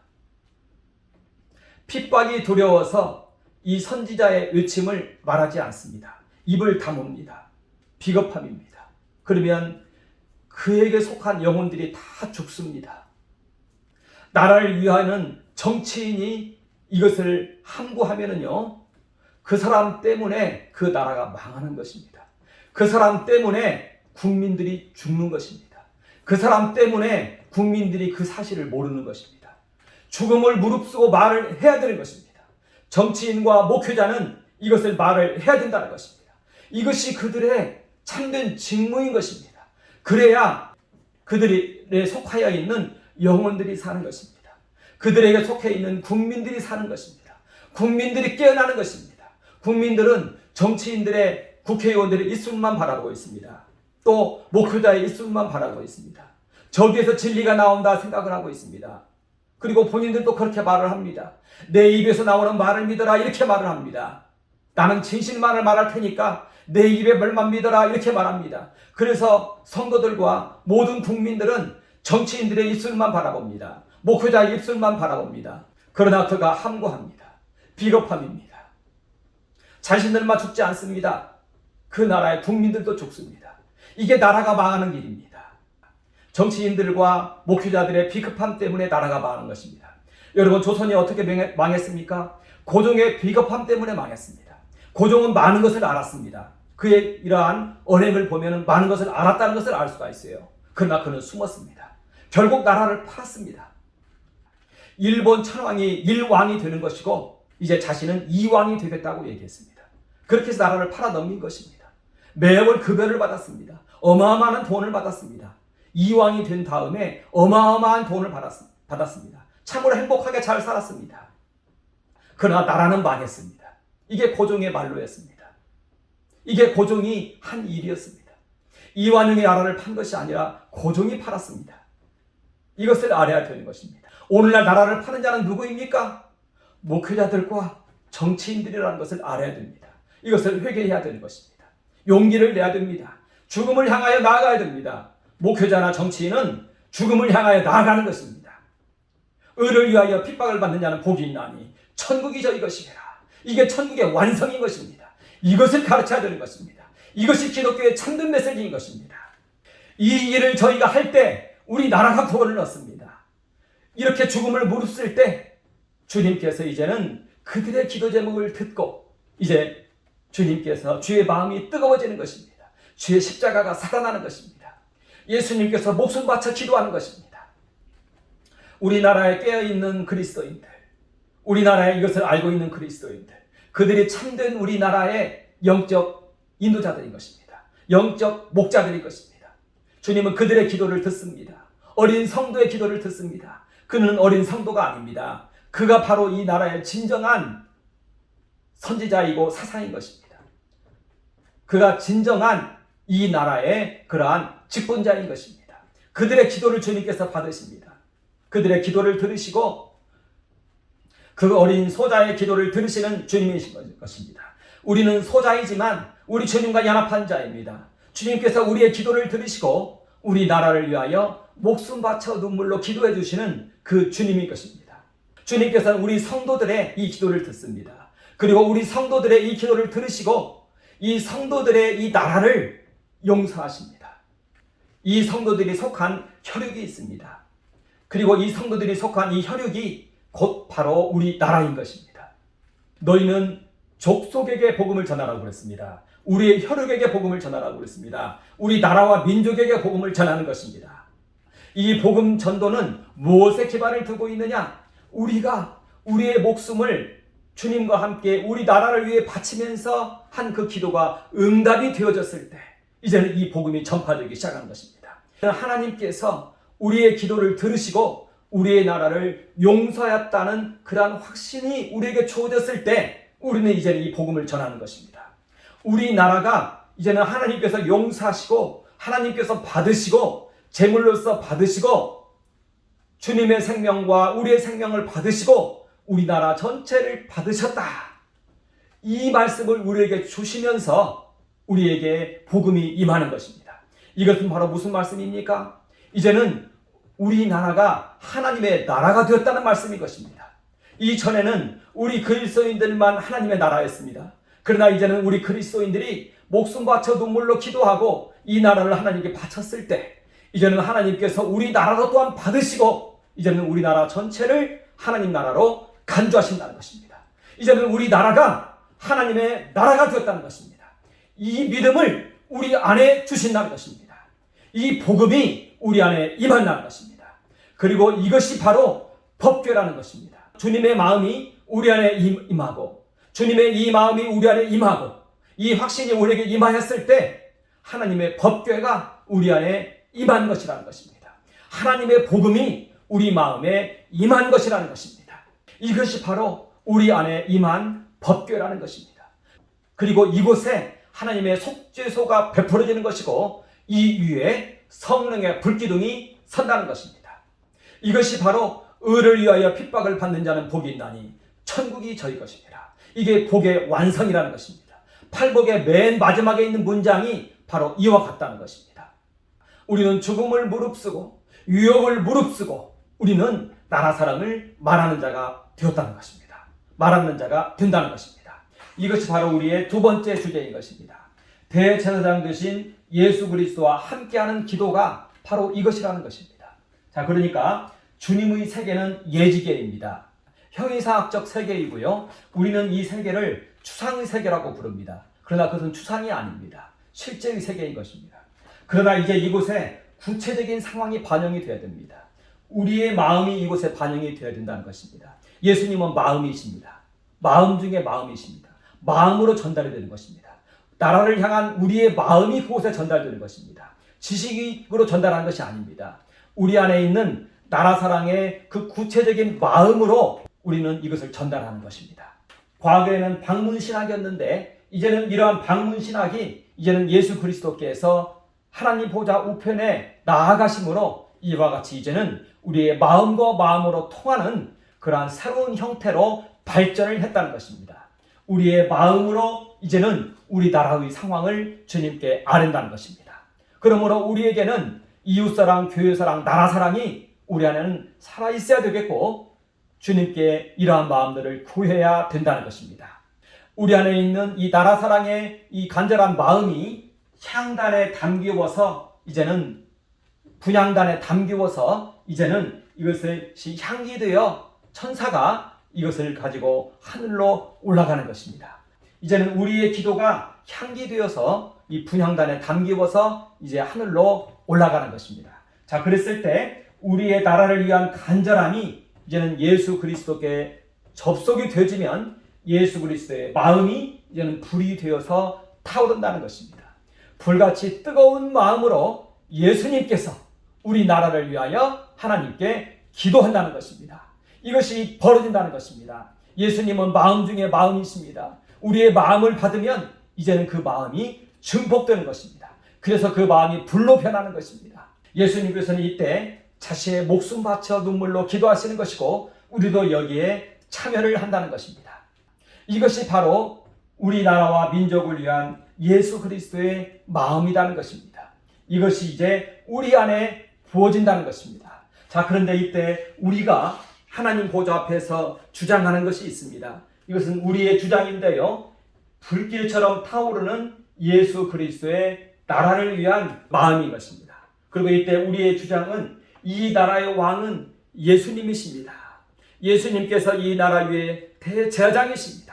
핍박이 두려워서 이 선지자의 외침을 말하지 않습니다. 입을 다뭅니다. 비겁함입니다. 그러면 그에게 속한 영혼들이 다 죽습니다. 나라를 위하는 정치인이 이것을 함구하면은요, 그 사람 때문에 그 나라가 망하는 것입니다. 그 사람 때문에 국민들이 죽는 것입니다. 그 사람 때문에 국민들이 그 사실을 모르는 것입니다. 죽음을 무릅쓰고 말을 해야 되는 것입니다. 정치인과 목회자는 이것을 말을 해야 된다는 것입니다. 이것이 그들의 참된 직무인 것입니다. 그래야 그들에 속하여 있는 영혼들이 사는 것입니다. 그들에게 속해 있는 국민들이 사는 것입니다. 국민들이 깨어나는 것입니다. 국민들은 정치인들의, 국회의원들의 입술만 바라보고 있습니다. 또 목회자의 입술만 바라보고 있습니다. 저기에서 진리가 나온다 생각을 하고 있습니다. 그리고 본인들도 그렇게 말을 합니다. 내 입에서 나오는 말을 믿어라, 이렇게 말을 합니다. 나는 진실만을 말할 테니까 내 입의 말만 믿어라, 이렇게 말합니다. 그래서 성도들과 모든 국민들은 정치인들의 입술만 바라봅니다. 목회자의 입술만 바라봅니다. 그러나 그가 함구합니다. 비겁함입니다. 자신들만 죽지 않습니다. 그 나라의 국민들도 죽습니다. 이게 나라가 망하는 길입니다. 정치인들과 목회자들의 비겁함 때문에 나라가 망하는 것입니다. 여러분, 조선이 어떻게 망했습니까? 고종의 비겁함 때문에 망했습니다. 고종은 많은 것을 알았습니다. 그의 이러한 언행을 보면 많은 것을 알았다는 것을 알 수가 있어요. 그러나 그는 숨었습니다. 결국 나라를 팔았습니다. 일본 천황이 1왕이 되는 것이고 이제 자신은 2왕이 되겠다고 얘기했습니다. 그렇게 해서 나라를 팔아넘긴 것입니다. 매월 급여를 받았습니다. 어마어마한 돈을 받았습니다. 2왕이 된 다음에 어마어마한 돈을 받았습니다. 참으로 행복하게 잘 살았습니다. 그러나 나라는 망했습니다. 이게 고종의 말로였습니다. 이게 고종이 한 일이었습니다. 이완용의 나라를 판 것이 아니라 고종이 팔았습니다. 이것을 알아야 되는 것입니다. 오늘날 나라를 파는 자는 누구입니까? 목회자들과 정치인들이라는 것을 알아야 됩니다. 이것을 회개해야 되는 것입니다. 용기를 내야 됩니다. 죽음을 향하여 나아가야 됩니다. 목회자나 정치인은 죽음을 향하여 나아가는 것입니다. 의를 위하여 핍박을 받는 자는 복이 있나니 천국이 저희 것이라. 이게 천국의 완성인 것입니다. 이것을 가르쳐야 되는 것입니다. 이것이 기독교의 참된 메시지인 것입니다. 이 일을 저희가 할 때 우리 나라가 구원을 얻습니다. 이렇게 죽음을 무릅쓸 때 주님께서 이제는 그들의 기도 제목을 듣고 이제 주님께서 주의 마음이 뜨거워지는 것입니다. 주의 십자가가 살아나는 것입니다. 예수님께서 목숨 바쳐 기도하는 것입니다. 우리나라에 깨어있는 그리스도인들, 우리나라에 이것을 알고 있는 그리스도인들, 그들이 참된 우리나라의 영적 인도자들인 것입니다. 영적 목자들인 것입니다. 주님은 그들의 기도를 듣습니다. 어린 성도의 기도를 듣습니다. 그는 어린 성도가 아닙니다. 그가 바로 이 나라의 진정한 선지자이고 사사인 것입니다. 그가 진정한 이 나라의 그러한 직분자인 것입니다. 그들의 기도를 주님께서 받으십니다. 그들의 기도를 들으시고 그 어린 소자의 기도를 들으시는 주님이신 것입니다. 우리는 소자이지만 우리 주님과 연합한 자입니다. 주님께서 우리의 기도를 들으시고 우리 나라를 위하여 목숨 바쳐 눈물로 기도해 주시는 그 주님인 것입니다. 주님께서는 우리 성도들의 이 기도를 듣습니다. 그리고 우리 성도들의 이 기도를 들으시고 이 성도들의 이 나라를 용서하십니다. 이 성도들이 속한 혈육이 있습니다. 그리고 이 성도들이 속한 이 혈육이 곧 바로 우리 나라인 것입니다. 너희는 족속에게 복음을 전하라고 그랬습니다. 우리의 혈육에게 복음을 전하라고 그랬습니다. 우리 나라와 민족에게 복음을 전하는 것입니다. 이 복음 전도는 무엇에 기반을 두고 있느냐? 우리가 우리의 목숨을 주님과 함께 우리 나라를 위해 바치면서 한 그 기도가 응답이 되어졌을 때 이제는 이 복음이 전파되기 시작한 것입니다. 하나님께서 우리의 기도를 들으시고 우리의 나라를 용서하였다는 그러한 확신이 우리에게 주어졌을 때 우리는 이제는 이 복음을 전하는 것입니다. 우리나라가 이제는 하나님께서 용서하시고 하나님께서 받으시고 제물로서 받으시고 주님의 생명과 우리의 생명을 받으시고 우리나라 전체를 받으셨다. 이 말씀을 우리에게 주시면서 우리에게 복음이 임하는 것입니다. 이것은 바로 무슨 말씀입니까? 이제는 우리나라가 하나님의 나라가 되었다는 말씀인 것입니다. 이전에는 우리 그리스도인들만 하나님의 나라였습니다. 그러나 이제는 우리 그리스도인들이 목숨 바쳐 눈물로 기도하고 이 나라를 하나님께 바쳤을 때 이제는 하나님께서 우리 나라로 또한 받으시고 이제는 우리나라 전체를 하나님 나라로 간주하신다는 것입니다. 이제는 우리 나라가 하나님의 나라가 되었다는 것입니다. 이 믿음을 우리 안에 주신다는 것입니다. 이 복음이 우리 안에 임한다는 것입니다. 그리고 이것이 바로 법궤라는 것입니다. 주님의 마음이 우리 안에 임하고 주님의 이 마음이 우리 안에 임하고 이 확신이 우리에게 임하였을 때 하나님의 법궤가 우리 안에 임한 것이라는 것입니다. 하나님의 복음이 우리 마음에 임한 것이라는 것입니다. 이것이 바로 우리 안에 임한 법궤라는 것입니다. 그리고 이곳에 하나님의 속죄소가 베풀어지는 것이고 이 위에 성령의 불기둥이 선다는 것입니다. 이것이 바로 의를 위하여 핍박을 받는 자는 복이 있나니 천국이 저희 것입니다. 이게 복의 완성이라는 것입니다. 팔복의 맨 마지막에 있는 문장이 바로 이와 같다는 것입니다. 우리는 죽음을 무릅쓰고 유혹을 무릅쓰고 우리는 나라 사랑을 말하는 자가 되었다는 것입니다. 말하는 자가 된다는 것입니다. 이것이 바로 우리의 두 번째 주제인 것입니다. 대제사장 되신 예수 그리스도와 함께하는 기도가 바로 이것이라는 것입니다. 자, 그러니까 주님의 세계는 예지계입니다. 형이상학적 세계이고요. 우리는 이 세계를 추상의 세계라고 부릅니다. 그러나 그것은 추상이 아닙니다. 실제의 세계인 것입니다. 그러나 이제 이곳에 구체적인 상황이 반영이 되어야 됩니다. 우리의 마음이 이곳에 반영이 되어야 된다는 것입니다. 예수님은 마음이십니다. 마음 중에 마음이십니다. 마음으로 전달이 되는 것입니다. 나라를 향한 우리의 마음이 그곳에 전달되는 것입니다. 지식으로 전달하는 것이 아닙니다. 우리 안에 있는 나라 사랑의 그 구체적인 마음으로 우리는 이것을 전달하는 것입니다. 과거에는 방문신학이었는데 이제는 이러한 방문신학이 이제는 예수 그리스도께서 하나님 보좌 우편에 나아가심으로 이와 같이 이제는 우리의 마음과 마음으로 통하는 그러한 새로운 형태로 발전을 했다는 것입니다. 우리의 마음으로 이제는 우리 나라의 상황을 주님께 아른다는 것입니다. 그러므로 우리에게는 이웃사랑, 교회사랑, 나라사랑이 우리 안에는 살아있어야 되겠고 주님께 이러한 마음들을 구해야 된다는 것입니다. 우리 안에 있는 이 나라사랑의 이 간절한 마음이 향단에 담기워서 이제는 분향단에 담기워서 이제는 이것이 향기 되어 천사가 이것을 가지고 하늘로 올라가는 것입니다. 이제는 우리의 기도가 향기 되어서 이 분향단에 담기워서 이제 하늘로 올라가는 것입니다. 자, 그랬을 때 우리의 나라를 위한 간절함이 이제는 예수 그리스도께 접속이 되어지면 예수 그리스도의 마음이 이제는 불이 되어서 타오른다는 것입니다. 불같이 뜨거운 마음으로 예수님께서 우리 나라를 위하여 하나님께 기도한다는 것입니다. 이것이 벌어진다는 것입니다. 예수님은 마음 중에 마음이십니다. 우리의 마음을 받으면 이제는 그 마음이 증폭되는 것입니다. 그래서 그 마음이 불로 변하는 것입니다. 예수님께서는 이때 자신의 목숨 바쳐 눈물로 기도하시는 것이고 우리도 여기에 참여를 한다는 것입니다. 이것이 바로 우리나라와 민족을 위한 예수 그리스도의 마음이라는 것입니다. 이것이 이제 우리 안에 부어진다는 것입니다. 자, 그런데 이때 우리가 하나님 보좌 앞에서 주장하는 것이 있습니다. 이것은 우리의 주장인데요. 불길처럼 타오르는 예수 그리스도의 나라를 위한 마음인 것입니다. 그리고 이때 우리의 주장은 이 나라의 왕은 예수님이십니다. 예수님께서 이 나라 위에 대제사장이십니다.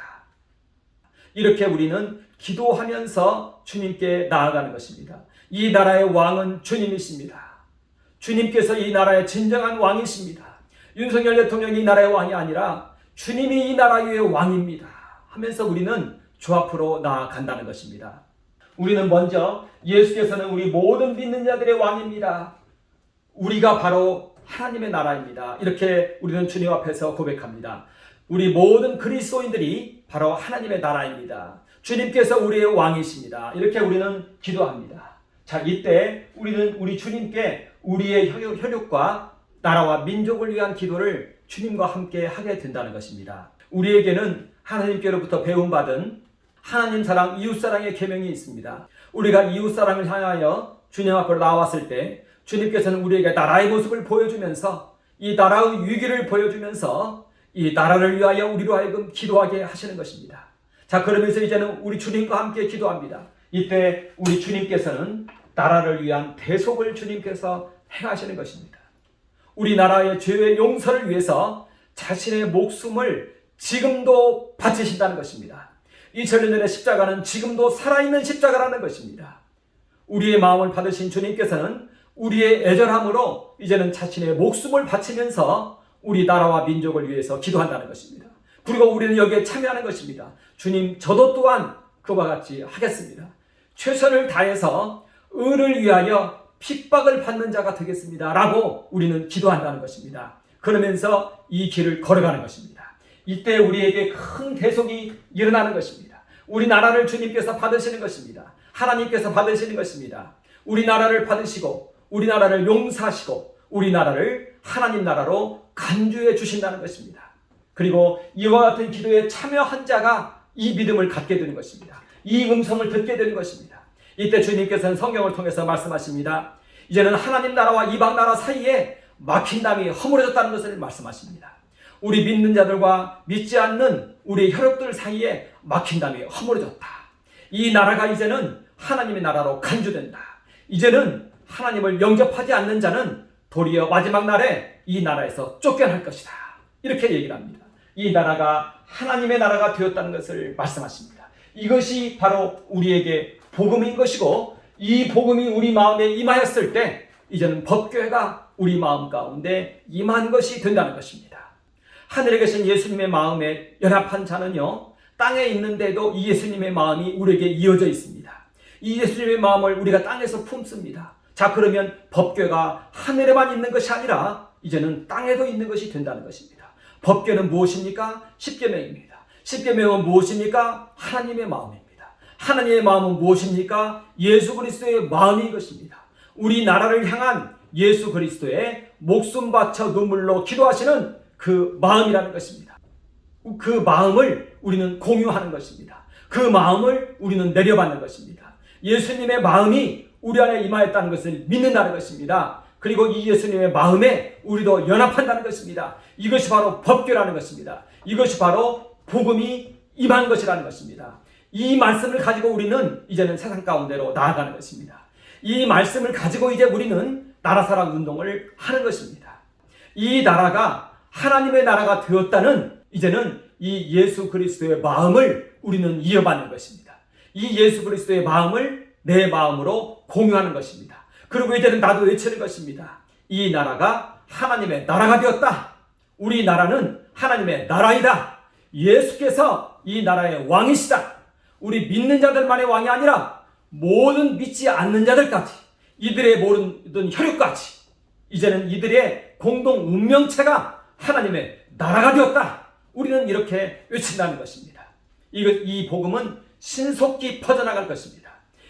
이렇게 우리는 기도하면서 주님께 나아가는 것입니다. 이 나라의 왕은 주님이십니다. 주님께서 이 나라의 진정한 왕이십니다. 윤석열 대통령이 이 나라의 왕이 아니라 주님이 이 나라 위의 왕입니다. 하면서 우리는 주 앞으로 나아간다는 것입니다. 우리는 먼저 예수께서는 우리 모든 믿는 자들의 왕입니다. 우리가 바로 하나님의 나라입니다. 이렇게 우리는 주님 앞에서 고백합니다. 우리 모든 그리스도인들이 바로 하나님의 나라입니다. 주님께서 우리의 왕이십니다. 이렇게 우리는 기도합니다. 자, 이때 우리는 우리 주님께 우리의 혈육과 나라와 민족을 위한 기도를 주님과 함께 하게 된다는 것입니다. 우리에게는 하나님께로부터 배움받은 하나님 사랑, 이웃 사랑의 계명이 있습니다. 우리가 이웃 사랑을 향하여 주님 앞으로 나왔을 때 주님께서는 우리에게 나라의 모습을 보여주면서 이 나라의 위기를 보여주면서 이 나라를 위하여 우리로 하여금 기도하게 하시는 것입니다. 자, 그러면서 이제는 우리 주님과 함께 기도합니다. 이때 우리 주님께서는 나라를 위한 대속을 주님께서 행하시는 것입니다. 우리나라의 죄의 용서를 위해서 자신의 목숨을 지금도 바치신다는 것입니다. 2000년 전의 십자가는 지금도 살아있는 십자가라는 것입니다. 우리의 마음을 받으신 주님께서는 우리의 애절함으로 이제는 자신의 목숨을 바치면서 우리 나라와 민족을 위해서 기도한다는 것입니다. 그리고 우리는 여기에 참여하는 것입니다. 주님, 저도 또한 그와 같이 하겠습니다. 최선을 다해서 의를 위하여 핍박을 받는 자가 되겠습니다. 라고 우리는 기도한다는 것입니다. 그러면서 이 길을 걸어가는 것입니다. 이때 우리에게 큰 대속이 일어나는 것입니다. 우리나라를 주님께서 받으시는 것입니다. 하나님께서 받으시는 것입니다. 우리나라를 받으시고 우리나라를 용서하시고 우리나라를 하나님 나라로 간주해 주신다는 것입니다. 그리고 이와 같은 기도에 참여한 자가 이 믿음을 갖게 되는 것입니다. 이 음성을 듣게 되는 것입니다. 이때 주님께서는 성경을 통해서 말씀하십니다. 이제는 하나님 나라와 이방 나라 사이에 막힌 담이 허물어졌다는 것을 말씀하십니다. 우리 믿는 자들과 믿지 않는 우리 혈육들 사이에 막힌 담이 허물어졌다. 이 나라가 이제는 하나님의 나라로 간주된다. 이제는 하나님을 영접하지 않는 자는 도리어 마지막 날에 이 나라에서 쫓겨날 것이다. 이렇게 얘기를 합니다. 이 나라가 하나님의 나라가 되었다는 것을 말씀하십니다. 이것이 바로 우리에게 복음인 것이고 이 복음이 우리 마음에 임하였을 때 이제는 법궤가 우리 마음 가운데 임한 것이 된다는 것입니다. 하늘에 계신 예수님의 마음에 연합한 자는요, 땅에 있는데도 이 예수님의 마음이 우리에게 이어져 있습니다. 이 예수님의 마음을 우리가 땅에서 품습니다. 자, 그러면 법궤가 하늘에만 있는 것이 아니라 이제는 땅에도 있는 것이 된다는 것입니다. 법궤는 무엇입니까? 십계명입니다. 십계명은 무엇입니까? 하나님의 마음입니다. 하나님의 마음은 무엇입니까? 예수 그리스도의 마음인 것입니다. 우리 나라를 향한 예수 그리스도의 목숨 바쳐 눈물로 기도하시는 그 마음이라는 것입니다. 그 마음을 우리는 공유하는 것입니다. 그 마음을 우리는 내려받는 것입니다. 예수님의 마음이 우리 안에 임하였다는 것을 믿는다는 것입니다. 그리고 이 예수님의 마음에 우리도 연합한다는 것입니다. 이것이 바로 법궤라는 것입니다. 이것이 바로 복음이 임한 것이라는 것입니다. 이 말씀을 가지고 우리는 이제는 세상 가운데로 나아가는 것입니다. 이 말씀을 가지고 이제 우리는 나라사랑 운동을 하는 것입니다. 이 나라가 하나님의 나라가 되었다는 이제는 이 예수 그리스도의 마음을 우리는 이어받는 것입니다. 이 예수 그리스도의 마음을 내 마음으로 공유하는 것입니다. 그리고 이제는 나도 외치는 것입니다. 이 나라가 하나님의 나라가 되었다. 우리 나라는 하나님의 나라이다. 예수께서 이 나라의 왕이시다. 우리 믿는 자들만의 왕이 아니라 모든 믿지 않는 자들까지, 이들의 모든 혈육까지 이제는 이들의 공동 운명체가 하나님의 나라가 되었다. 우리는 이렇게 외친다는 것입니다. 이 복음은 신속히 퍼져나갈 것입니다.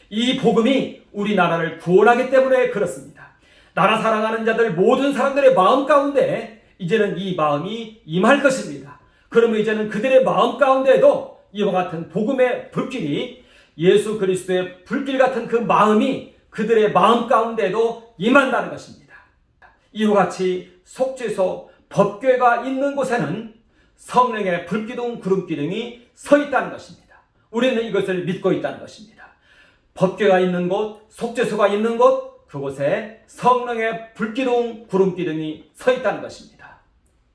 이 복음이 우리나라를 구원하기 때문에 그렇습니다. 나라 사랑하는 자들 모든 사람들의 마음 가운데 이제는 이 마음이 임할 것입니다. 그러면 이제는 그들의 마음 가운데에도 이와 같은 복음의 불길이, 예수 그리스도의 불길 같은 그 마음이 그들의 마음 가운데에도 임한다는 것입니다. 이와 같이 속죄소 법궤가 있는 곳에는 성령의 불기둥 구름기둥이 서 있다는 것입니다. 우리는 이것을 믿고 있다는 것입니다. 법궤가 있는 곳, 속죄소가 있는 곳, 그곳에 성령의 불기둥 구름기둥이 서 있다는 것입니다.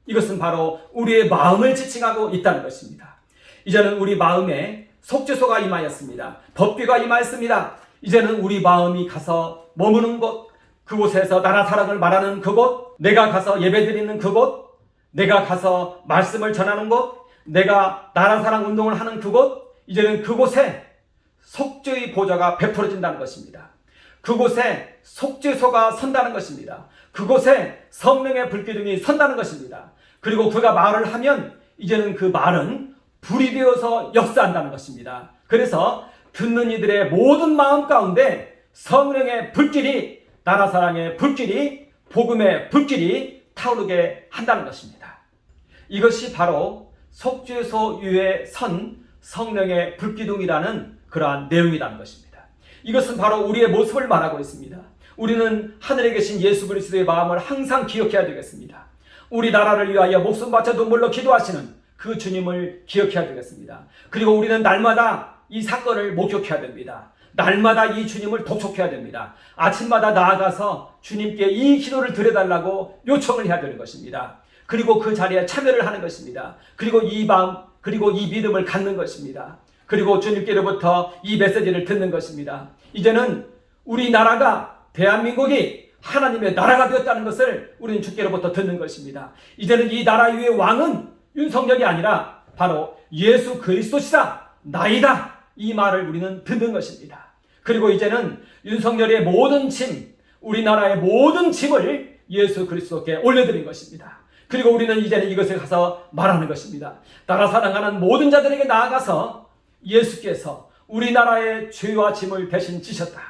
이것은 바로 우리의 마음을 지칭하고 있다는 것입니다. 이제는 우리 마음에 속죄소가 임하였습니다. 법궤가 임하였습니다. 이제는 우리 마음이 가서 머무는 곳, 그곳에서 나라 사랑을 말하는 그곳, 내가 가서 예배드리는 그곳, 내가 가서 말씀을 전하는 곳, 내가 나라 사랑 운동을 하는 그곳, 이제는 그곳에 속죄의 보좌가 베풀어진다는 것입니다. 그곳에 속죄소가 선다는 것입니다. 그곳에 성령의 불기둥이 선다는 것입니다. 그리고 그가 말을 하면 이제는 그 말은 불이 되어서 역사한다는 것입니다. 그래서 듣는 이들의 모든 마음 가운데 성령의 불길이, 나라 사랑의 불길이, 복음의 불길이 타오르게 한다는 것입니다. 이것이 바로 속죄소 위에 선 성령의 불기둥이라는 그러한 내용이라는 것입니다. 이것은 바로 우리의 모습을 말하고 있습니다. 우리는 하늘에 계신 예수 그리스도의 마음을 항상 기억해야 되겠습니다. 우리 나라를 위하여 목숨 바쳐 눈물로 기도하시는 그 주님을 기억해야 되겠습니다. 그리고 우리는 날마다 이 사건을 목격해야 됩니다. 날마다 이 주님을 독촉해야 됩니다. 아침마다 나아가서 주님께 이 기도를 드려달라고 요청을 해야 되는 것입니다. 그리고 그 자리에 참여를 하는 것입니다. 그리고 이 마음, 그리고 이 믿음을 갖는 것입니다. 그리고 주님께로부터 이 메시지를 듣는 것입니다. 이제는 우리나라가, 대한민국이 하나님의 나라가 되었다는 것을 우리는 주께로부터 듣는 것입니다. 이제는 이 나라 위의 왕은 윤석열이 아니라 바로 예수 그리스도시다, 나이다, 이 말을 우리는 듣는 것입니다. 그리고 이제는 윤석열의 모든 짐, 우리나라의 모든 짐을 예수 그리스도께 올려드린 것입니다. 그리고 우리는 이제는 이것을 가서 말하는 것입니다. 나라 사랑하는 모든 자들에게 나아가서 예수께서 우리나라의 죄와 짐을 대신 지셨다.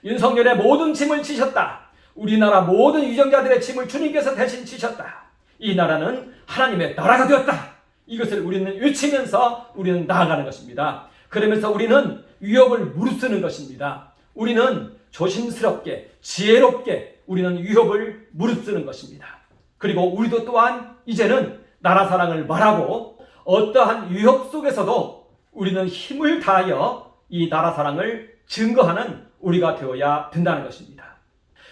윤석열의 모든 짐을 지셨다. 우리나라 모든 유정자들의 짐을 주님께서 대신 지셨다. 이 나라는 하나님의 나라가 되었다. 이것을 우리는 외치면서 우리는 나아가는 것입니다. 그러면서 우리는 위협을 무릅쓰는 것입니다. 우리는 조심스럽게, 지혜롭게 우리는 위협을 무릅쓰는 것입니다. 그리고 우리도 또한 이제는 나라 사랑을 말하고 어떠한 위협 속에서도 우리는 힘을 다하여 이 나라 사랑을 증거하는 우리가 되어야 된다는 것입니다.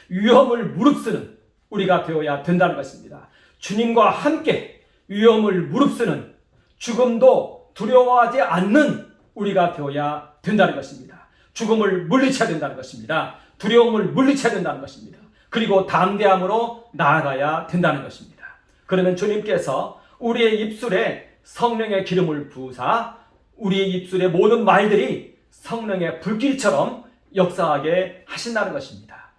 위험을 무릅쓰는 우리가 되어야 된다는 것입니다. 주님과 함께 위험을 무릅쓰는, 죽음도 두려워하지 않는 우리가 되어야 된다는 것입니다. 죽음을 물리쳐야 된다는 것입니다. 두려움을 물리쳐야 된다는 것입니다. 그리고 담대함으로 나아가야 된다는 것입니다. 그러면 주님께서 우리의 입술에 성령의 기름을 부으사 우리의 입술의 모든 말들이 성령의 불길처럼 역사하게 하신다는 것입니다.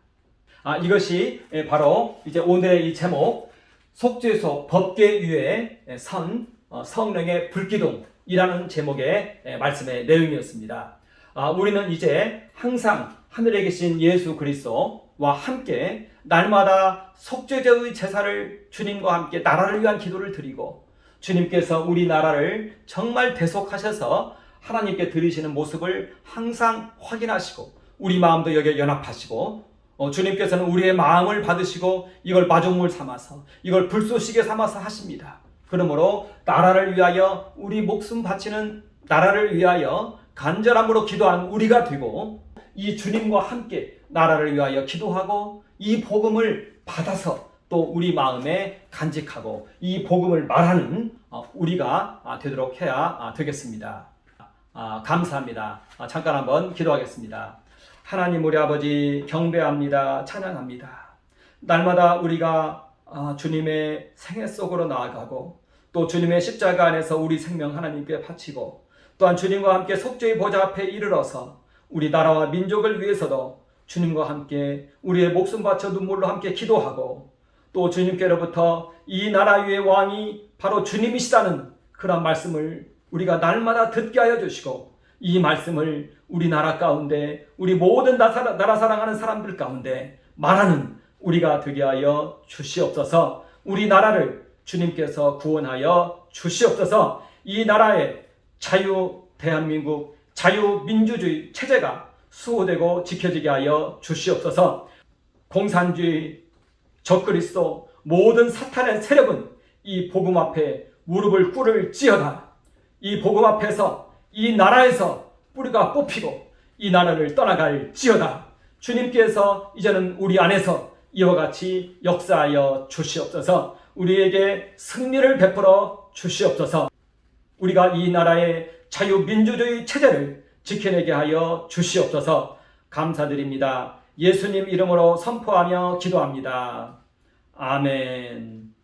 이것이 바로 이제 오늘의 이 제목, 속죄소 법궤 위에 선 성령의 불기둥이라는 제목의 말씀의 내용이었습니다. 우리는 이제 항상 하늘에 계신 예수 그리스도와 함께 날마다 속죄제의 제사를 주님과 함께 나라를 위한 기도를 드리고, 주님께서 우리 나라를 정말 대속하셔서 하나님께 드리시는 모습을 항상 확인하시고 우리 마음도 여기에 연합하시고, 주님께서는 우리의 마음을 받으시고 이걸 마중물 삼아서, 이걸 불쏘시개 삼아서 하십니다. 그러므로 나라를 위하여 우리 목숨 바치는, 나라를 위하여 간절함으로 기도한 우리가 되고, 이 주님과 함께 나라를 위하여 기도하고 이 복음을 받아서 또 우리 마음에 간직하고 이 복음을 말하는 우리가 되도록 해야 되겠습니다. 감사합니다. 잠깐 한번 기도하겠습니다. 하나님 우리 아버지 경배합니다. 찬양합니다. 날마다 우리가 주님의 생애 속으로 나아가고 또 주님의 십자가 안에서 우리 생명 하나님께 바치고, 또한 주님과 함께 속죄의 보좌 앞에 이르러서 우리 나라와 민족을 위해서도 주님과 함께 우리의 목숨 바쳐 눈물로 함께 기도하고, 또 주님께로부터 이 나라 위의 왕이 바로 주님이시다는 그런 말씀을 우리가 날마다 듣게 하여 주시고, 이 말씀을 우리 나라 가운데 우리 모든 나라 사랑하는 사람들 가운데 말하는 우리가 되게 하여 주시옵소서. 우리 나라를 주님께서 구원하여 주시옵소서. 이 나라의 자유 대한민국 자유민주주의 체제가 수호되고 지켜지게 하여 주시옵소서. 공산주의, 적그리스도, 모든 사탄의 세력은 이 복음 앞에 무릎을 꿇을지어다. 이 복음 앞에서 이 나라에서 뿌리가 뽑히고 이 나라를 떠나갈지어다. 주님께서 이제는 우리 안에서 이와 같이 역사하여 주시옵소서. 우리에게 승리를 베풀어 주시옵소서. 우리가 이 나라의 자유민주주의 체제를 지켜내게 하여 주시옵소서. 감사드립니다. 예수님 이름으로 선포하며 기도합니다. 아멘.